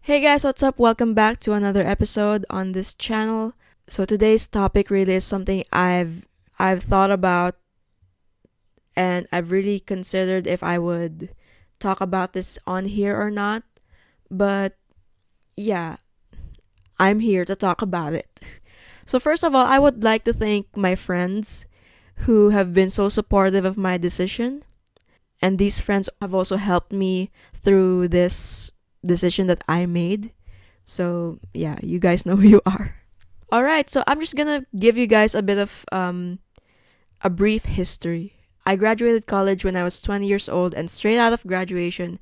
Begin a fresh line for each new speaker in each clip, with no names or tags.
Hey guys, what's up? Welcome back to another episode on this channel. So today's topic really is something I've thought about, and I've really considered if I would talk about this on here or not. But yeah, I'm here to talk about it. So first of all, I would like to thank my friends who have been so supportive of my decision. And these friends have also helped me through this decision that I made. So yeah, you guys know who you are. All right, so I'm just gonna give you guys a bit of a brief history. I graduated college when I was 20 years old, and straight out of graduation,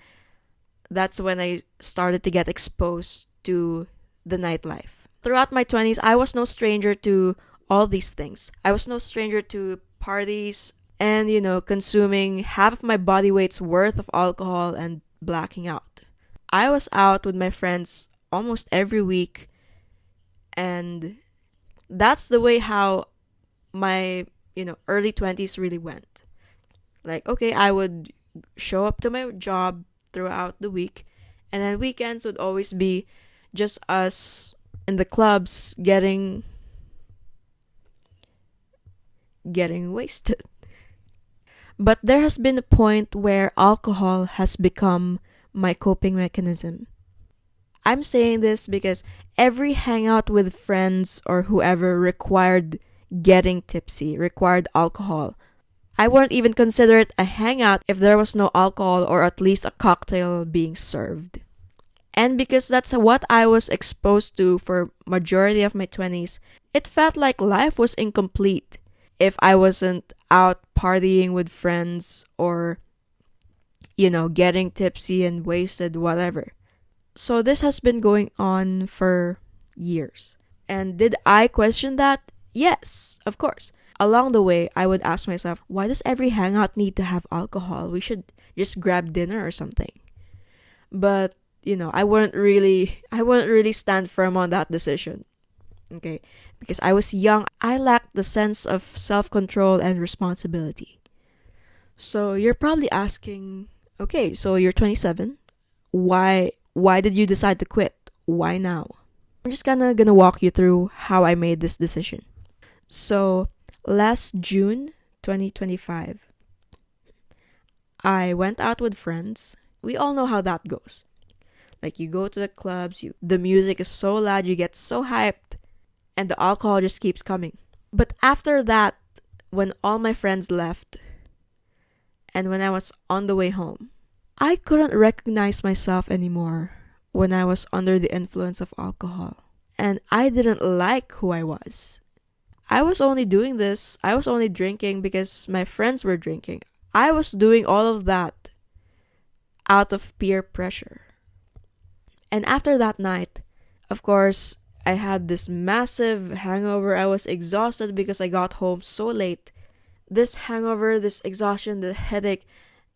that's when I started to get exposed to the nightlife. Throughout my 20s, I was no stranger to all these things. I was no stranger to parties and, consuming half of my body weight's worth of alcohol and blacking out. I was out with my friends almost every week, and that's the way how my, early 20s really went. Like, okay, I would show up to my job throughout the week, and then weekends would always be just us in the clubs getting wasted. But there has been a point where alcohol has become my coping mechanism. I'm saying this because every hangout with friends or whoever required getting tipsy, required alcohol. I wouldn't even consider it a hangout if there was no alcohol or at least a cocktail being served. And because that's what I was exposed to for majority of my 20s, it felt like life was incomplete if I wasn't out partying with friends or getting tipsy and wasted, whatever. So this has been going on for years. And did I question that? Yes, of course. Along the way, I would ask myself, why does every hangout need to have alcohol? We should just grab dinner or something. But, I wouldn't really stand firm on that decision. Okay? Because I was young, I lacked the sense of self-control and responsibility. So you're probably asking, okay, so you're 27. Why did you decide to quit? Why now? I'm just gonna walk you through how I made this decision. So last June 2025, I went out with friends. We all know how that goes. Like, you go to the clubs, the music is so loud, you get so hyped, and the alcohol just keeps coming. But after that, when all my friends left, and when I was on the way home, I couldn't recognize myself anymore when I was under the influence of alcohol. And I didn't like who I was. I was only drinking because my friends were drinking. I was doing all of that out of peer pressure. And after that night, of course, I had this massive hangover. I was exhausted because I got home so late. This hangover, this exhaustion, the headache,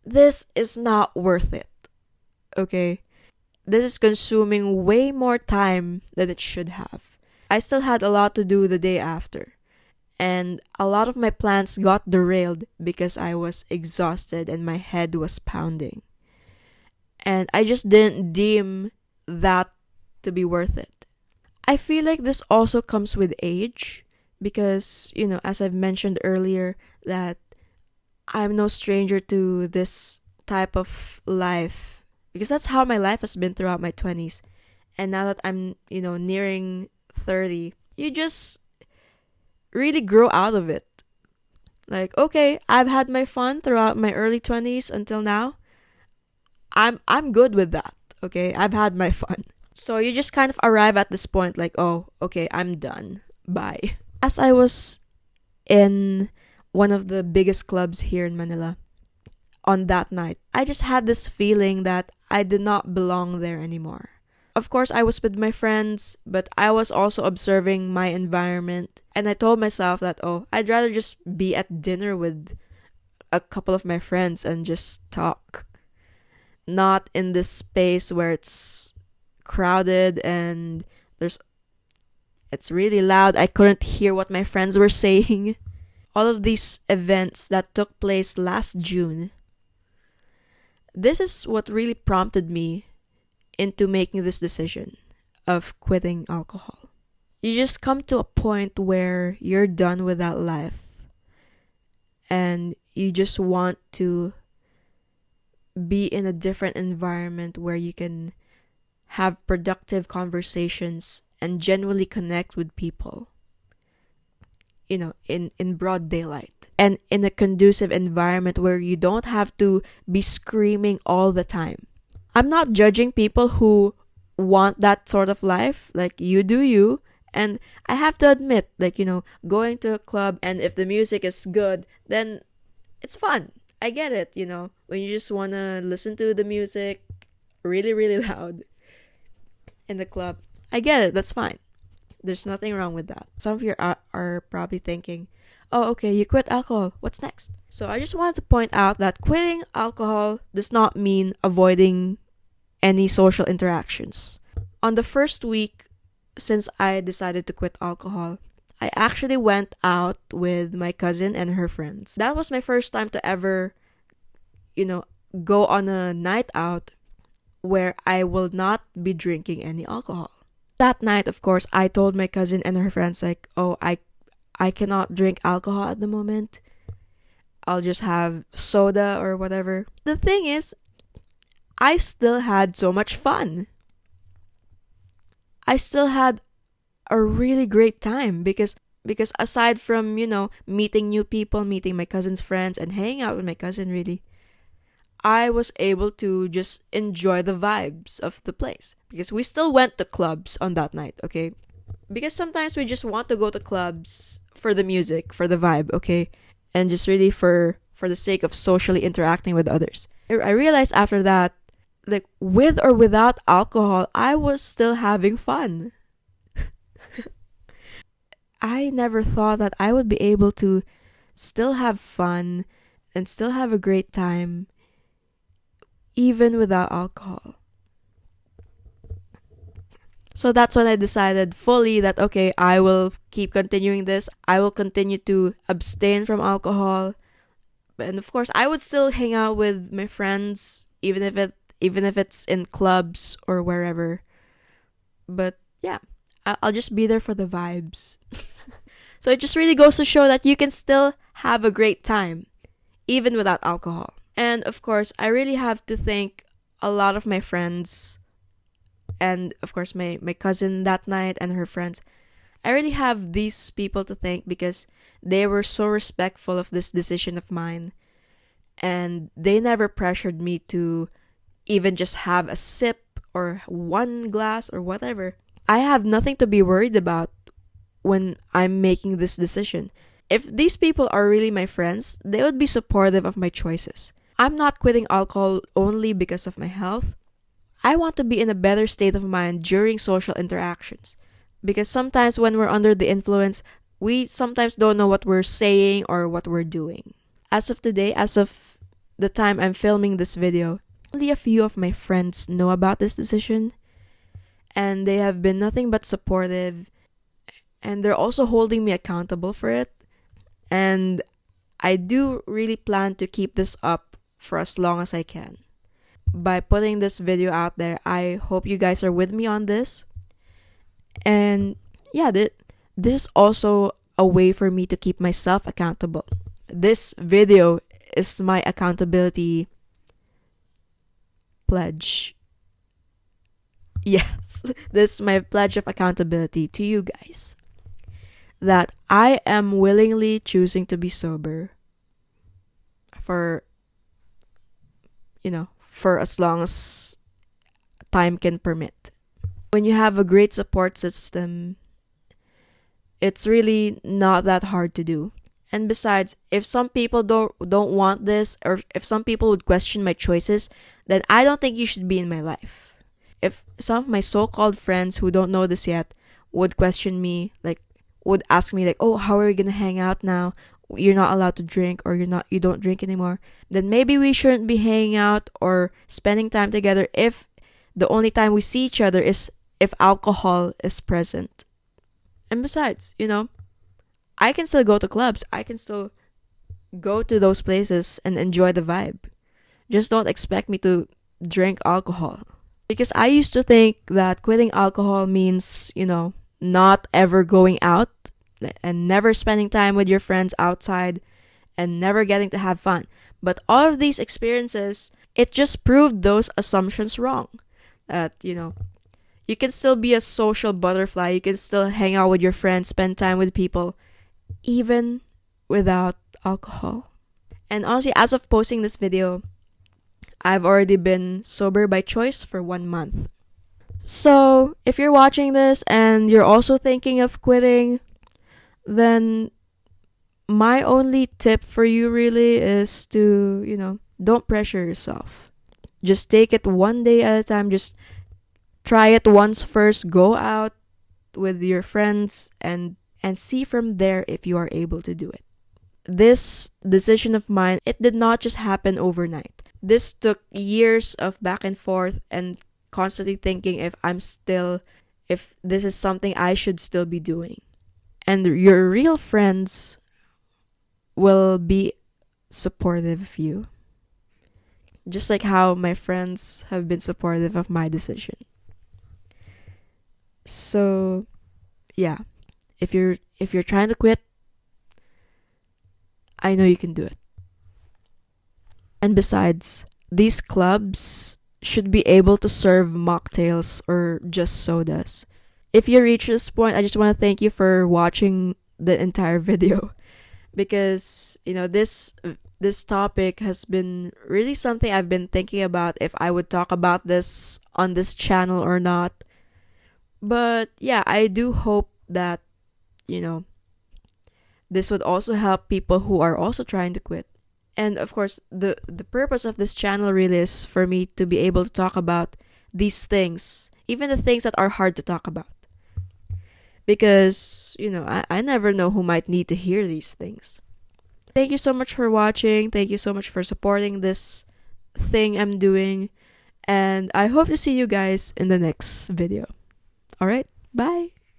this is not worth it. Okay? This is consuming way more time than it should have. I still had a lot to do the day after. And a lot of my plans got derailed because I was exhausted and my head was pounding. And I just didn't deem that to be worth it. I feel like this also comes with age because, as I've mentioned earlier, that I'm no stranger to this type of life because that's how my life has been throughout my 20s. And now that I'm, nearing 30, you just really grow out of it. Like, okay, I've had my fun throughout my early 20s until now. I'm good with that. Okay, I've had my fun. So you just kind of arrive at this point like, oh, okay, I'm done. Bye. As I was in one of the biggest clubs here in Manila on that night, I just had this feeling that I did not belong there anymore. Of course, I was with my friends, but I was also observing my environment. And I told myself that, oh, I'd rather just be at dinner with a couple of my friends and just talk. Not in this space where it's crowded and it's really loud. I couldn't hear what my friends were saying. All of these events that took place last June, this is what really prompted me into making this decision of quitting alcohol. You just come to a point where you're done with that life and you just want to be in a different environment where you can have productive conversations and genuinely connect with people, in broad daylight and in a conducive environment where you don't have to be screaming all the time. I'm not judging people who want that sort of life. Like, you do you. And I have to admit, going to a club and if the music is good, then it's fun. I get it, when you just want to listen to the music really, really loud in the club. I get it. That's fine. There's nothing wrong with that. Some of you are probably thinking, oh, okay, you quit alcohol. What's next? So I just wanted to point out that quitting alcohol does not mean avoiding any social interactions. On the first week since I decided to quit alcohol, I actually went out with my cousin and her friends. That was my first time to ever, go on a night out where I will not be drinking any alcohol. That night, of course, I told my cousin and her friends oh, I cannot drink alcohol at the moment. I'll just have soda or whatever. The thing is, I still had so much fun. I still had a really great time because aside from, meeting new people, meeting my cousin's friends and hanging out with my cousin, really, I was able to just enjoy the vibes of the place. Because we still went to clubs on that night, okay? Because sometimes we just want to go to clubs for the music, for the vibe, okay? And just really for the sake of socially interacting with others. I realized after that, with or without alcohol, I was still having fun. I never thought that I would be able to still have fun and still have a great time even without alcohol. So that's when I decided fully that, okay, I will keep continuing this. I will continue to abstain from alcohol. And of course, I would still hang out with my friends, even if it's in clubs or wherever. But yeah, I'll just be there for the vibes. So it just really goes to show that you can still have a great time, even without alcohol. And of course, I really have to thank a lot of my friends and of course my cousin that night and her friends. I really have these people to thank because they were so respectful of this decision of mine. And they never pressured me to even just have a sip or one glass or whatever. I have nothing to be worried about when I'm making this decision. If these people are really my friends, they would be supportive of my choices. I'm not quitting alcohol only because of my health. I want to be in a better state of mind during social interactions. Because sometimes when we're under the influence, we sometimes don't know what we're saying or what we're doing. As of today, as of the time I'm filming this video, only a few of my friends know about this decision. And they have been nothing but supportive. And they're also holding me accountable for it. And I do really plan to keep this up for as long as I can. By putting this video out there, I hope you guys are with me on this. And yeah, this is also a way for me to keep myself accountable. This video is my accountability pledge. Yes, this is my pledge of accountability to you guys. That I am willingly choosing to be sober for as long as time can permit. When you have a great support system, it's really not that hard to do. And besides, if some people don't want this, or if some people would question my choices, then I don't think you should be in my life. If some of my so-called friends who don't know this yet would question me, would ask me oh, how are we gonna hang out now? You're not allowed to drink, or you don't drink anymore, then maybe we shouldn't be hanging out or spending time together if the only time we see each other is if alcohol is present. And besides, I can still go to clubs. I can still go to those places and enjoy the vibe. Just don't expect me to drink alcohol. Because I used to think that quitting alcohol means, not ever going out and never spending time with your friends outside and never getting to have fun. But all of these experiences, it just proved those assumptions wrong. That, you can still be a social butterfly, you can still hang out with your friends, spend time with people, even without alcohol. And honestly, as of posting this video, I've already been sober by choice for 1 month. So, if you're watching this and you're also thinking of quitting, then my only tip for you really is to, don't pressure yourself. Just take it one day at a time. Just try it once first. Go out with your friends and see from there if you are able to do it. This decision of mine, it did not just happen overnight. This took years of back and forth and constantly thinking if this is something I should still be doing. And your real friends will be supportive of you. Just like how my friends have been supportive of my decision. So, yeah. If you're trying to quit, I know you can do it. And besides, these clubs should be able to serve mocktails or just sodas. If you reach this point, I just want to thank you for watching the entire video, because this topic has been really something I've been thinking about, if I would talk about this on this channel or not. But yeah, I do hope that this would also help people who are also trying to quit. And of course, the purpose of this channel really is for me to be able to talk about these things, even the things that are hard to talk about. Because, I never know who might need to hear these things. Thank you so much for watching. Thank you so much for supporting this thing I'm doing. And I hope to see you guys in the next video. Alright, bye!